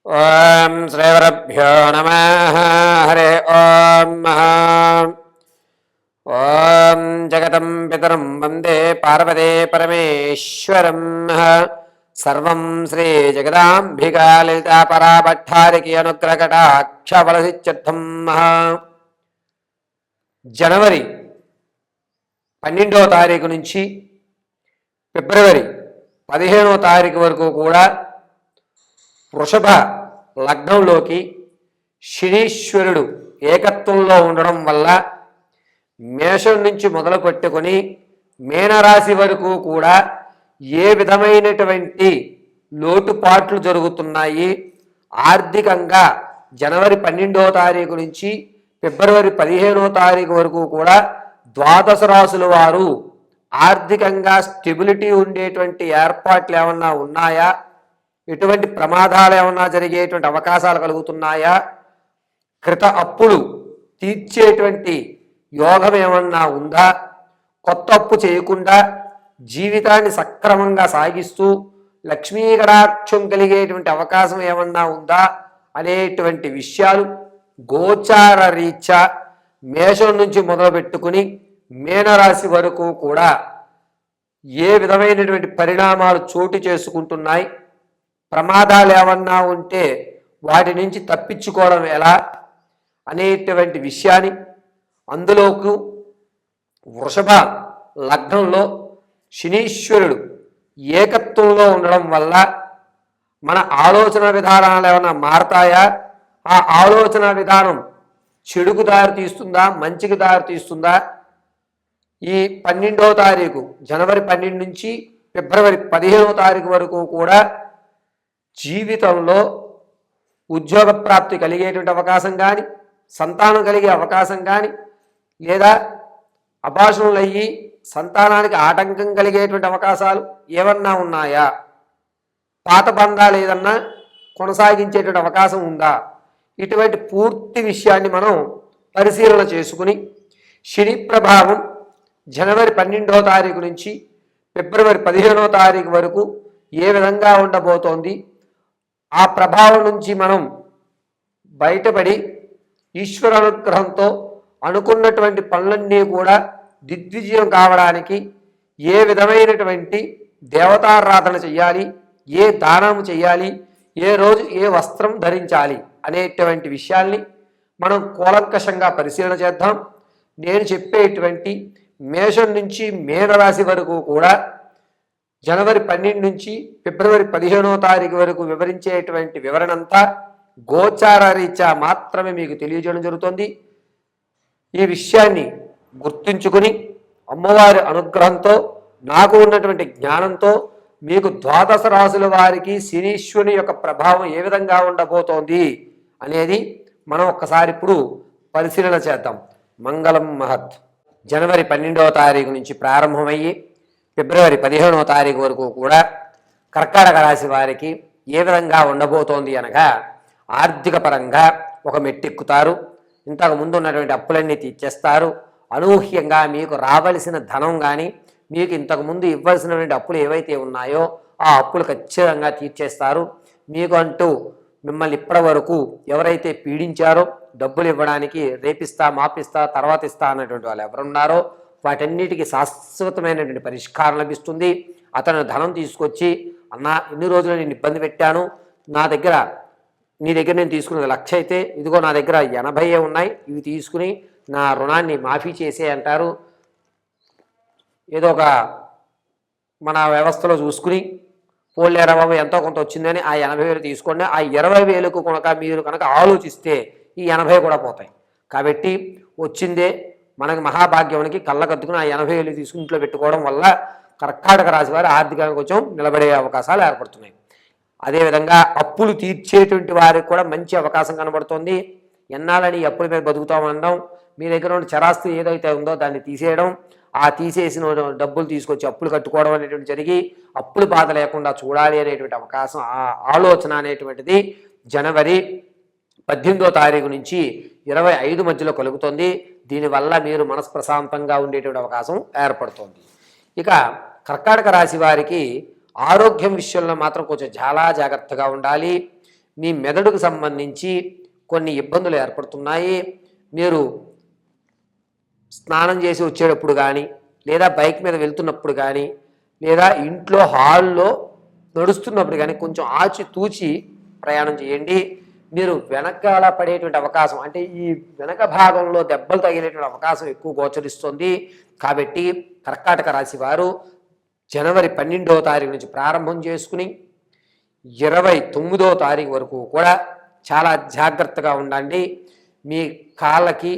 ఓం శ్రీగురుభ్యో నమః. హరి ఓం. ఓం జగతం పితరం వందే పార్వతే పరమేశ్వరం. సర్వం శ్రీ జగదాంబికా లలితా పరాభట్టారికి అనుగ్రహకటాక్ష ఫలసిత్యర్థం. జనవరి 12వ తారీఖు నుంచి ఫిబ్రవరి 15వ తారీఖు వరకు కూడా వృషభ లగ్నంలోకి శనీశ్వరుడు ఏకత్వంలో ఉండడం వల్ల మేషం నుంచి మొదలు పెట్టుకొని మీనరాశి వరకు కూడా ఏ విధమైనటువంటి లోటుపాట్లు జరుగుతున్నాయి, ఆర్థికంగా జనవరి 12వ తారీఖు నుంచి ఫిబ్రవరి 15వ తారీఖు వరకు కూడా ద్వాదశ రాశుల వారు ఆర్థికంగా స్టెబిలిటీ ఉండేటువంటి ఏర్పాట్లు ఏమన్నా ఉన్నాయా, ఎటువంటి ప్రమాదాలు ఏమన్నా జరిగేటువంటి అవకాశాలు కలుగుతున్నాయా, కృత అప్పులు తీర్చేటువంటి యోగం ఏమన్నా ఉందా, కొత్త అప్పు చేయకుండా జీవితాన్ని సక్రమంగా సాగిస్తూ లక్ష్మీ కటాక్షం కలిగేటువంటి అవకాశం ఏమన్నా ఉందా అనేటువంటి విషయాలు గోచార రీత్యా మేషం నుంచి మొదలుపెట్టుకుని మీనరాశి వరకు కూడా ఏ విధమైనటువంటి పరిణామాలు చోటు చేసుకుంటున్నాయి, ప్రమాదాలు ఏమన్నా ఉంటే వాటి నుంచి తప్పించుకోవడం ఎలా అనేటువంటి విషయాన్ని, అందులోకి వృషభ లగ్నంలో శనీశ్వరుడు ఏకత్వంలో ఉండడం వల్ల మన ఆలోచన విధానాలు ఏమైనా మారతాయా, ఆ ఆలోచన విధానం చెడుకు దారి తీస్తుందా, మంచికి దారి తీస్తుందా, ఈ 12వ తారీఖు జనవరి 12 నుంచి ఫిబ్రవరి 15వ తారీఖు వరకు కూడా జీవితంలో ఉద్యోగ ప్రాప్తి కలిగేటువంటి అవకాశం కానీ, సంతానం కలిగే అవకాశం కానీ, లేదా అభాషణలు అయ్యి సంతానానికి ఆటంకం కలిగేటువంటి అవకాశాలు ఏమన్నా ఉన్నాయా, పాత బంధాలు ఏదన్నా కొనసాగించేటువంటి అవకాశం ఉందా, ఇటువంటి పూర్తి విషయాన్ని మనం పరిశీలన చేసుకుని శని ప్రభావం జనవరి 12వ తారీఖు నుంచి ఫిబ్రవరి 15వ తారీఖు వరకు ఏ విధంగా ఉండబోతోంది, ఆ ప్రభావం నుంచి మనం బయటపడి ఈశ్వర అనుగ్రహంతో అనుకున్నటువంటి పనులన్నీ కూడా దిగ్విజయం కావడానికి ఏ విధమైనటువంటి దేవతారాధన చెయ్యాలి, ఏ దానము చెయ్యాలి, ఏ రోజు ఏ వస్త్రం ధరించాలి అనేటువంటి విషయాల్ని మనం కూలంకషంగా పరిశీలన చేద్దాం. నేను చెప్పేటువంటి మేషం నుంచి మీనరాశి వరకు కూడా జనవరి 12 నుంచి ఫిబ్రవరి 15వ తారీఖు వరకు వివరించేటువంటి వివరణంతా గోచార రీత్యా మాత్రమే మీకు తెలియజేయడం జరుగుతుంది. ఈ విషయాన్ని గుర్తుంచుకుని అమ్మవారి అనుగ్రహంతో, నాకు ఉన్నటువంటి జ్ఞానంతో మీకు ద్వాదశ రాశుల వారికి శనీశ్వరుని యొక్క ప్రభావం ఏ విధంగా ఉండబోతోంది అనేది మనం ఒక్కసారి ఇప్పుడు పరిశీలన చేద్దాం. మంగళం మహత్. జనవరి 12వ తారీఖు నుంచి ప్రారంభమయ్యి ఫిబ్రవరి 15వ తారీఖు వరకు కూడా కర్కాటక రాశి వారికి ఏ విధంగా ఉండబోతోంది అనగా, ఆర్థిక పరంగా ఒక మెట్టెక్కుతారు, ఇంతకు ముందు ఉన్నటువంటి అప్పులన్నీ తీర్చేస్తారు, అనూహ్యంగా మీకు రావలసిన ధనం కానీ, మీకు ఇంతకుముందు ఇవ్వాల్సినటువంటి అప్పులు ఏవైతే ఉన్నాయో ఆ అప్పులు ఖచ్చితంగా తీర్చేస్తారు. మీకు అంటూ మిమ్మల్ని ఇప్పటి వరకు ఎవరైతే పీడించారో డబ్బులు ఇవ్వడానికి రేపిస్తా, మాపిస్తా, తర్వాత ఇస్తా అన్నటువంటి వాళ్ళు ఎవరున్నారో వాటన్నిటికీ శాశ్వతమైనటువంటి పరిష్కారం లభిస్తుంది. అతను ధనం తీసుకొచ్చి, అన్నా ఇన్ని రోజులు నేను ఇబ్బంది పెట్టాను, నా దగ్గర నీ దగ్గర నేను తీసుకున్నది 1,00,000 అయితే ఇదిగో నా దగ్గర 80 ఉన్నాయి, ఇవి తీసుకుని నా రుణాన్ని మాఫీ చేసే అంటారు. ఏదో ఒక మన వ్యవస్థలో చూసుకుని పోలేరా బాబు ఎంతో కొంత వచ్చిందని ఆ 80,000 తీసుకోండి, ఆ 20,000కు కనుక మీరు కనుక ఆలోచిస్తే ఈ 80 కూడా పోతాయి. కాబట్టి వచ్చిందే మనకి మహాభాగ్యానికి కళ్ళకద్దుకుని ఆ 80,000 తీసుకుని ఇంట్లో పెట్టుకోవడం వల్ల కర్కాటక రాశి వారి ఆర్థికంగా కొంచెం నిలబడే అవకాశాలు ఏర్పడుతున్నాయి. అదేవిధంగా అప్పులు తీర్చేటువంటి వారికి కూడా మంచి అవకాశం కనబడుతుంది. ఎన్నాలని అప్పుల మీద బతుకుతామనడం, మీ దగ్గర ఉన్న చరాస్తి ఏదైతే ఉందో దాన్ని తీసేయడం, ఆ తీసేసిన డబ్బులు తీసుకొచ్చి అప్పులు కట్టుకోవడం అనేటువంటి జరిగి అప్పులు బాధ లేకుండా చూడాలి అనేటువంటి అవకాశం, ఆ ఆలోచన అనేటువంటిది జనవరి 18వ తారీఖు నుంచి 25 మధ్యలో కలుగుతుంది. దీనివల్ల మీరు మనస్ప్రశాంతంగా ఉండేటువంటి అవకాశం ఏర్పడుతుంది. ఇక కర్కాటక రాశి వారికి ఆరోగ్యం విషయంలో మాత్రం కొంచెం చాలా జాగ్రత్తగా ఉండాలి. మీ మెదడుకు సంబంధించి కొన్ని ఇబ్బందులు ఏర్పడుతున్నాయి. మీరు స్నానం చేసి వచ్చేటప్పుడు కానీ, లేదా బైక్ మీద వెళ్తున్నప్పుడు కానీ, లేదా ఇంట్లో హాల్లో నడుస్తున్నప్పుడు కానీ కొంచెం ఆచితూచి ప్రయాణం చేయండి. మీరు వెనకాల పడేటువంటి అవకాశం, అంటే ఈ వెనక భాగంలో దెబ్బలు తగిలేటువంటి అవకాశం ఎక్కువ గోచరిస్తుంది. కాబట్టి కర్కాటక రాశి వారు జనవరి 12వ తారీఖు నుంచి ప్రారంభం చేసుకుని 29వ తారీఖు వరకు కూడా చాలా జాగ్రత్తగా ఉండండి. మీ కాళ్ళకి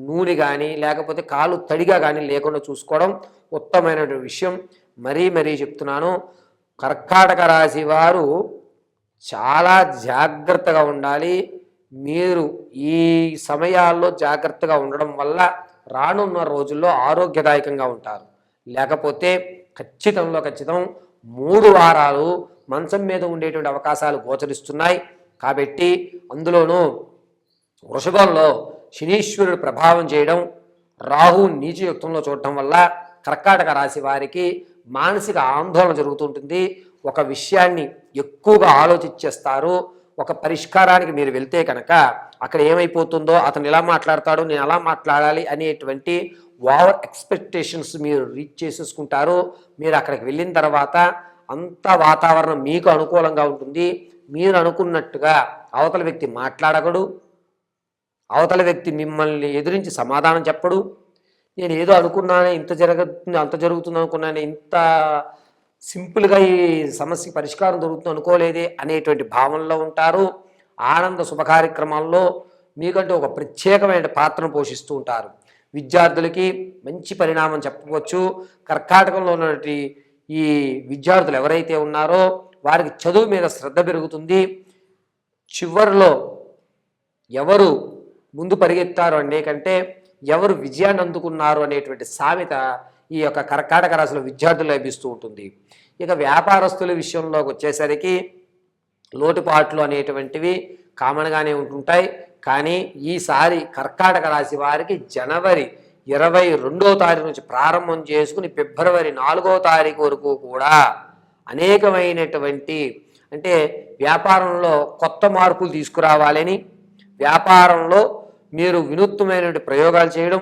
నూనె కానీ లేకపోతే కాలు తడిగా కానీ లేకుండా చూసుకోవడం ఉత్తమమైనటువంటి విషయం. మరీ చెప్తున్నాను, కర్కాటక రాశి వారు చాలా జాగ్రత్తగా ఉండాలి. మీరు ఈ సమయాల్లో జాగ్రత్తగా ఉండడం వల్ల రానున్న రోజుల్లో ఆరోగ్యదాయకంగా ఉంటారు. లేకపోతే ఖచ్చితం 3 వారాలు మంచం మీద ఉండేటువంటి అవకాశాలు గోచరిస్తున్నాయి. కాబట్టి అందులోనూ వృషభంలో శనీశ్వరుడు ప్రభావం చేయడం, రాహు నీచయుక్తంలో చూడటం వల్ల కర్కాటక రాశి వారికి మానసిక ఆందోళన జరుగుతుంటుంది. ఒక విషయాన్ని ఎక్కువగా ఆలోచించేస్తారు. ఒక పరిష్కారానికి మీరు వెళ్తే కనుక అక్కడ ఏమైపోతుందో, అతను ఇలా మాట్లాడతాడు, నేను అలా మాట్లాడాలి అనేటువంటి ఓవర్ ఎక్స్పెక్టేషన్స్ మీరు రీచ్ చేసేసుకుంటారు. మీరు అక్కడికి వెళ్ళిన తర్వాత అంత వాతావరణం మీకు అనుకూలంగా ఉంటుంది. మీరు అనుకున్నట్టుగా అవతల వ్యక్తి మాట్లాడగడు, అవతల వ్యక్తి మిమ్మల్ని ఎదిరించి సమాధానం చెప్పడు. నేను ఏదో అనుకున్నానే, ఇంత జరుగుతుంది అంత జరుగుతుంది అనుకున్నానే, ఇంత సింపుల్గా ఈ సమస్య పరిష్కారం దొరుకుతుంది అనుకోలేదే అనేటువంటి భావనలో ఉంటారు. ఆనంద శుభ కార్యక్రమాల్లో మీకంటూ ఒక ప్రత్యేకమైన పాత్రను పోషిస్తూ ఉంటారు. విద్యార్థులకి మంచి పరిణామం చెప్పవచ్చు. కర్కాటకంలో ఉన్నటువంటి ఈ విద్యార్థులు ఎవరైతే ఉన్నారో వారికి చదువు మీద శ్రద్ధ పెరుగుతుంది. చివరిలో ఎవరు ముందు పరిగెత్తారు అనే కంటే ఎవరు విజయాన్ని అందుకున్నారు అనేటువంటి సామెత ఈ యొక్క కర్కాటక రాశిలో విద్యార్థులు లభిస్తూ ఉంటుంది. ఇక వ్యాపారస్తుల విషయంలోకి వచ్చేసరికి లోటుపాట్లు అనేటువంటివి కామన్గానే ఉంటుంటాయి. కానీ ఈసారి కర్కాటక రాశి వారికి జనవరి 22వ తారీఖు నుంచి ప్రారంభం చేసుకుని ఫిబ్రవరి 4వ తారీఖు వరకు కూడా అనేకమైనటువంటి, అంటే వ్యాపారంలో కొత్త మార్పులు తీసుకురావాలని, వ్యాపారంలో మీరు వినూత్నమైనటువంటి ప్రయోగాలు చేయడం,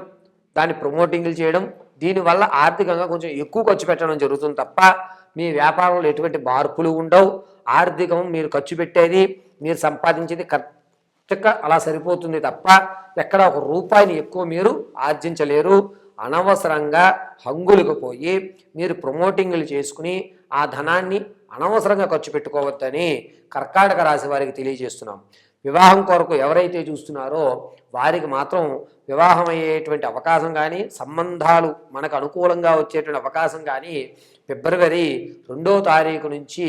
దాన్ని ప్రమోటింగ్లు చేయడం, దీనివల్ల ఆర్థికంగా కొంచెం ఎక్కువ ఖర్చు పెట్టడం జరుగుతుంది తప్ప మీ వ్యాపారంలో ఎటువంటి మార్పులు ఉండవు. ఆర్థికం మీరు ఖర్చు పెట్టేది, మీరు సంపాదించేది కరెక్ట్గా అలా సరిపోతుంది తప్ప ఎక్కడ ఒక రూపాయిని ఎక్కువ మీరు ఆర్జించలేరు. అనవసరంగా హంగులకు పోయి మీరు ప్రమోటింగ్లు చేసుకుని ఆ ధనాన్ని అనవసరంగా ఖర్చు పెట్టుకోవద్దని కర్కాటక రాశి వారికి తెలియజేస్తున్నాం. వివాహం కొరకు ఎవరైతే చూస్తున్నారో వారికి మాత్రం వివాహం అయ్యేటువంటి అవకాశం కానీ, సంబంధాలు మనకు అనుకూలంగా వచ్చేటువంటి అవకాశం కానీ ఫిబ్రవరి 2వ తారీఖు నుంచి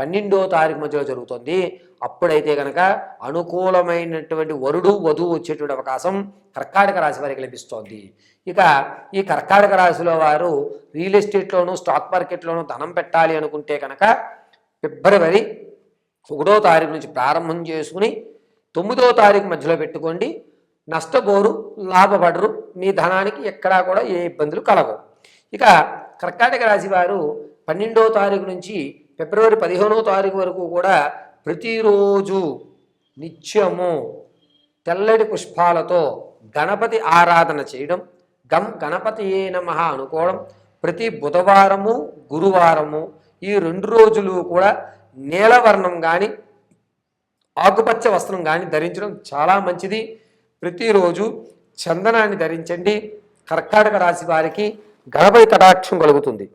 12వ తారీఖు మధ్యలో జరుగుతుంది. అప్పుడైతే కనుక అనుకూలమైనటువంటి వరుడు వధువు వచ్చేటువంటి అవకాశం కర్కాటక రాశి వారికి లభిస్తోంది. ఇక ఈ కర్కాటక రాశిలో వారు రియల్ ఎస్టేట్లోనూ స్టాక్ మార్కెట్లోనూ ధనం పెట్టాలి అనుకుంటే కనుక ఫిబ్రవరి 1వ తారీఖు నుంచి ప్రారంభం చేసుకుని 9వ తారీఖు మధ్యలో పెట్టుకోండి. నష్టపోరు, లాభపడరు, మీ ధనానికి ఎక్కడా కూడా ఏ ఇబ్బందులు కలగవు. ఇక కర్కాటక రాశి వారు 12వ తారీఖు నుంచి ఫిబ్రవరి 15వ తారీఖు వరకు కూడా ప్రతిరోజు నిత్యము తెల్లటి పుష్పాలతో గణపతి ఆరాధన చేయడం, గణపతియే నమః అనుకోవడం, ప్రతి బుధవారము గురువారము ఈ 2 రోజులు కూడా నీలవర్ణం కానీ ఆకుపచ్చ వస్త్రం కానీ ధరించడం చాలా మంచిది. ప్రతిరోజు చందనాన్ని ధరించండి. కర్కాటక రాశి వారికి గణపతి కటాక్షం కలుగుతుంది.